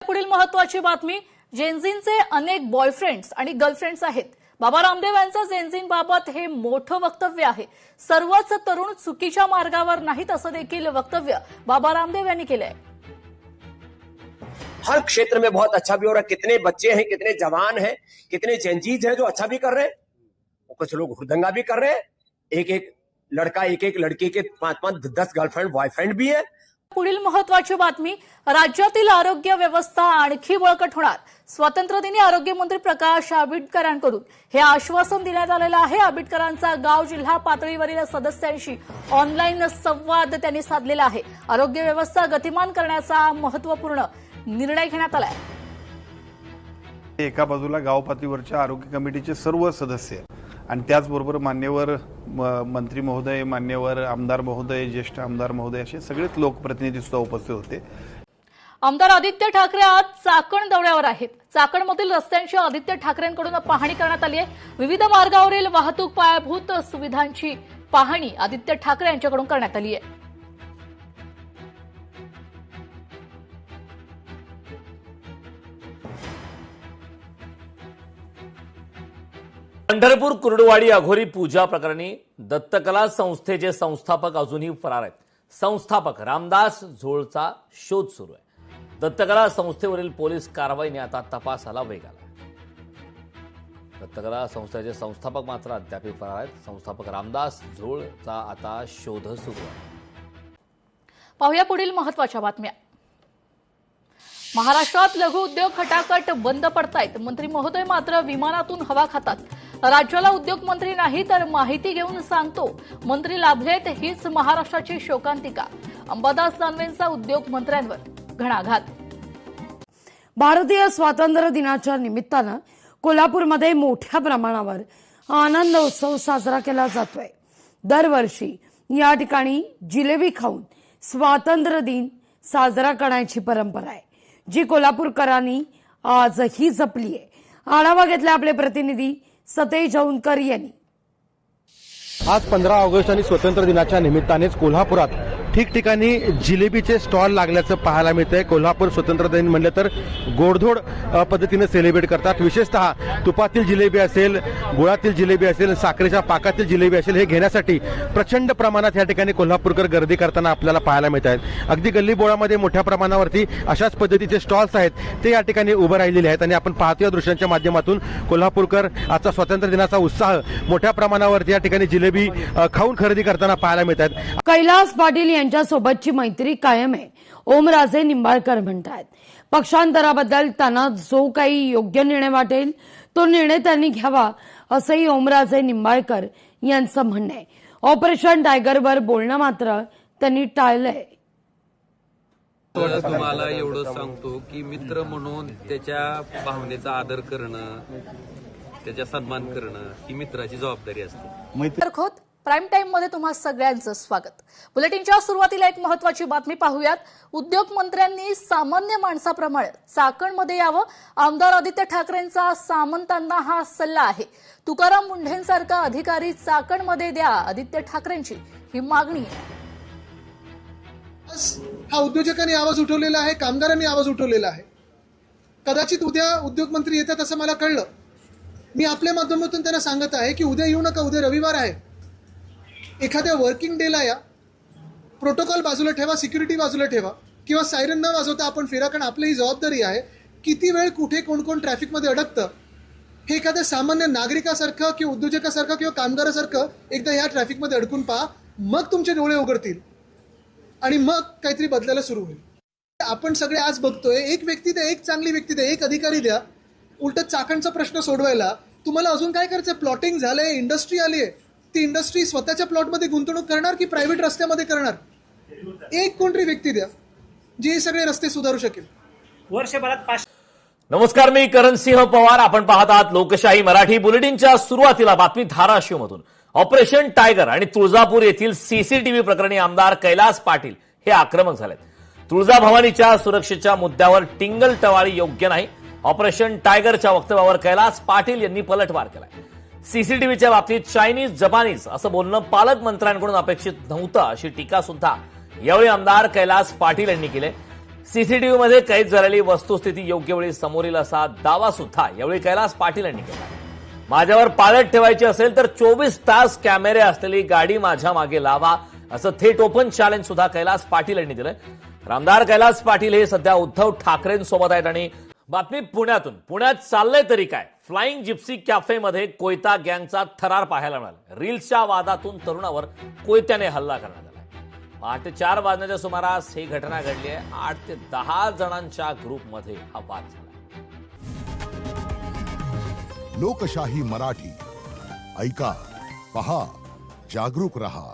पुढील महत्त्वाची बातमी, जेनझींचे अनेक बॉयफ्रेंड्स आणि गर्लफ्रेंड्स आहेत। बाबा रामदेव यांचं जेनझींबाबत हे मोठं वक्तव्य आहे। सर्वच तरुण चुकीच्या मार्गावर नाहीत असं देखील वक्तव्य बाबा रामदेव यांनी केलंय। हर क्षेत्र में बहुत अच्छा भी हो रहा है। कितने बच्चे हैं, कितने जवान हैं, कितने जेनजीज हैं जो अच्छा भी कर रहे हैं, कुछ लोग हुड़दंगा भी कर रहे हैं। एक एक लड़का एक एक लड़की के 5-5 10 गर्लफ्रेंड बॉयफ्रेंड भी है। पुढील महत्त्वाची बातमी, राज्यातील आरोग्य व्यवस्था आणखी बळकट होणार। स्वातंत्र्यदिनी आरोग्यमंत्री प्रकाश आंबेडकरांकडून हे आश्वासन देण्यात आलेलं आहे। आंबेडकरांचा गाव जिल्हा पातळीवरील सदस्यांशी ऑनलाईन संवाद त्यांनी साधलेला आहे। आरोग्य व्यवस्था गतिमान करण्याचा महत्त्वपूर्ण निर्णय घेण्यात आलाय। एका बाजूला गाव पातळीवरच्या आरोग्य कमिटीचे सर्व सदस्य आणि त्याचबरोबर मान्यवर मंत्री महोदय, मान्यवर आमदार महोदय, ज्येष्ठ आमदार महोदय असे सगळेच लोकप्रतिनिधी सुद्धा उपस्थित होते। आमदार आदित्य ठाकरे आज चाकण दौऱ्यावर आहेत। चाकणमधील रस्त्यांची आदित्य ठाकरेंकडून पाहणी करण्यात आली आहे। विविध मार्गावरील वाहतूक पायाभूत सुविधांची पाहणी आदित्य ठाकरे यांच्याकडून करण्यात आली आहे। पंढरपूर कुर्डुवाडी अघोरी पूजा प्रकरणी दत्तकला संस्थेचे संस्थापक अजूनही फरार आहेत। संस्थापक रामदास झोळचा शोध सुरू आहे। दत्तकला संस्थेवरील पोलीस कारवाईने आता तपासाला वेग आला। दत्तकला संस्थेचे संस्थापक मात्र अद्याप फरार आहेत। संस्थापक रामदास झोळचा आता शोध सुरू आहे। पाहूया पुढील महत्त्वाच्या बातम्या। महाराष्ट्रात लघु उद्योग खटाखट बंद पडतायत। मंत्री महोदय मात्र विमानातून हवा खातात। राज्याला उद्योग मंत्री नाही तर माहिती घेऊन सांगतो मंत्री लाभलेत, हीच महाराष्ट्राची शोकांतिका। अंबादास दानवेंचा उद्योग मंत्र्यांवर घणाघात। भारतीय स्वातंत्र्य दिनाच्या निमित्तानं कोल्हापूरमध्ये मोठ्या प्रमाणावर आनंद उत्सव साजरा केला जातोय। दरवर्षी या ठिकाणी जिलेबी खाऊन स्वातंत्र्य दिन साजरा करण्याची परंपरा आहे, जी कोल्हापूरकरांनी आजही जपली आहे। आढावा घेतला आपले प्रतिनिधी सतेज औंधकर यांनी। आज 15 ऑगस्ट आणि स्वातंत्र्य दिनाच्या निमित्तानेच कोल्हापुरात ठिकठिकाणी जिलेबीचे स्टॉल लागल्याचं पाहायला मिळतंय। कोल्हापूर स्वातंत्र्य दिन म्हणलं तर गोडधोड पद्धतीने सेलिब्रेट करतात। विशेषतः तुपातील जिलेबी असेल, गुळातील जिलेबी असेल, साखरेच्या पाकातील जिलेबी असेल, हे घेण्यासाठी प्रचंड प्रमाणात या ठिकाणी कोल्हापूरकर गर्दी करताना आपल्याला पाहायला मिळत आहेत। अगदी गल्लीबोळामध्ये मोठ्या प्रमाणावरती अशाच पद्धतीचे स्टॉल्स आहेत, ते या ठिकाणी उभे राहिलेले आहेत आणि आपण पाहतो या दृश्यांच्या माध्यमातून कोल्हापूरकर आजचा स्वातंत्र्य दिनाचा उत्साह मोठ्या प्रमाणावरती या ठिकाणी जिलेबी खाऊन खरेदी करताना पाहायला मिळत आहेत। कैलास पाटील यांच्यासोबतची मैत्री कायम आहे, ओमराजे निंबाळकर म्हणतात। पक्षांतराबद्दल त्यांना जो काही योग्य निर्णय वाटेल तो निर्णय त्यांनी घ्यावा, असंही ओमराजे निंबाळकर यांचं म्हणणं आहे। ऑपरेशन टायगरवर बोलणं मात्र त्यांनी टाळलंय। तुम्हाला एवढं सांगतो की मित्र म्हणून त्याच्या भावनेचा आदर करणं, त्याचा सन्मान करणं ही मित्राची जबाबदारी असते। खोत प्राईम टाइम मध्ये तुम्हा सगळ्यांचं स्वागत। बुलेटिनच्या सुरुवातीला एक महत्त्वाची बातमी पाहूयात। उद्योग मंत्र्यांनी सामान्य माणसाप्रमाणे चाकणमध्ये यावं, आमदार आदित्य ठाकरेंचा सामंतांना हा सल्ला आहे। तुकाराम मुंढेंसारखा अधिकारी चाकणमध्ये द्या, आदित्य ठाकरेंची ही मागणी आहे। हा उद्योजकांनी आवाज उठवलेला आहे, कामगारांनी आवाज उठवलेला आहे। कदाचित उद्या उद्योग मंत्री येतात असं मला कळलं। मी आपल्या माध्यमातून त्यांना सांगत आहे की उद्या येऊ नका, उद्या रविवार आहे। एखाद्या वर्किंग डेला या, प्रोटोकॉल बाजूला ठेवा, सिक्युरिटी बाजूला ठेवा, किंवा सायरन न वाजवता आपण फिरा, कारण आपली ही जबाबदारी आहे। किती वेळ कुठे कोण कोण ट्रॅफिकमध्ये अडकतं हे एखाद्या सामान्य नागरिकासारखं किंवा उद्योजकासारखं किंवा कामगारासारखं एकदा ह्या ट्रॅफिकमध्ये अडकून पहा, मग तुमचे डोळे उघडतील आणि मग काहीतरी बदलायला सुरू होईल। आपण सगळे आज बघतोय, एक व्यक्ती द्या, एक चांगली व्यक्ती द्या, एक अधिकारी द्या। उलट चाकणचा प्रश्न सोडवायला तुम्हाला अजून काय करायचं? प्लॉटिंग झालंय, इंडस्ट्री आली आहे, ती इंडस्ट्री स्वतःच्या प्लॉटमध्ये गुंतवणूक करणार की प्रायव्हेट रस्त्यामध्ये करणार? एक कोणतरी व्यक्ती द्या जी हे सगळे रस्ते सुधारू शकेल। वर्षभरात नमस्कार, मी करणसिंह पवार। आपण पाहत आहात लोकशाही मराठी। बुलेटिनच्या सुरुवातीला बातमी धाराशिवमधून। ऑपरेशन टायगर आणि तुळजापूर येथील सीसीटीव्ही प्रकरणी आमदार कैलास पाटील हे आक्रमक झालेत। तुळजाभवानीच्या सुरक्षेच्या मुद्द्यावर टिंगल टवाळी योग्य नाही, ऑपरेशन टायगरच्या वक्तव्यावर कैलास पाटील यांनी पलटवार केलाय। सीसीटीव्हीच्या बाबतीत चायनीज जपानीज असं बोलणं पालकमंत्र्यांकडून अपेक्षित नव्हतं, अशी टीका सुद्धा यावेळी आमदार कैलास पाटील यांनी केली। सीसीटीव्ही मध्ये कैद झालेली वस्तुस्थिती योग्य वेळी समोर येईल असा दावा सुद्धा यावेळी कैलास पाटील यांनी केला. माझ्यावर पाळत ठेवायची असेल तर 24 तास कॅमेरे असलेली गाडी माझ्या मागे लावा असं थेट ओपन चॅलेंज सुद्धा कैलास पाटील यांनी दिलंय. आमदार कैलास पाटील हे सध्या उद्धव ठाकरेंसोबत आहेत. आणि बातमी पुण्यातून. पुण्यात चाललंय तरी काय? फ्लाइंग जिप्सी कॅफेमध्ये कोयता गँगचा थरार पाहायला मिळाला. रील्सच्या वादातून तरुणावर कोयत्याने हल्ला करण्यात आला. पहाटे 4 वाजण्याच्या सुमारास ही घटना घडली आहे. 8 ते 10 जणांच्या ग्रुपमध्ये हा वाद झाला. लोकशाही मराठी ऐका, पहा, जागरूक रहा.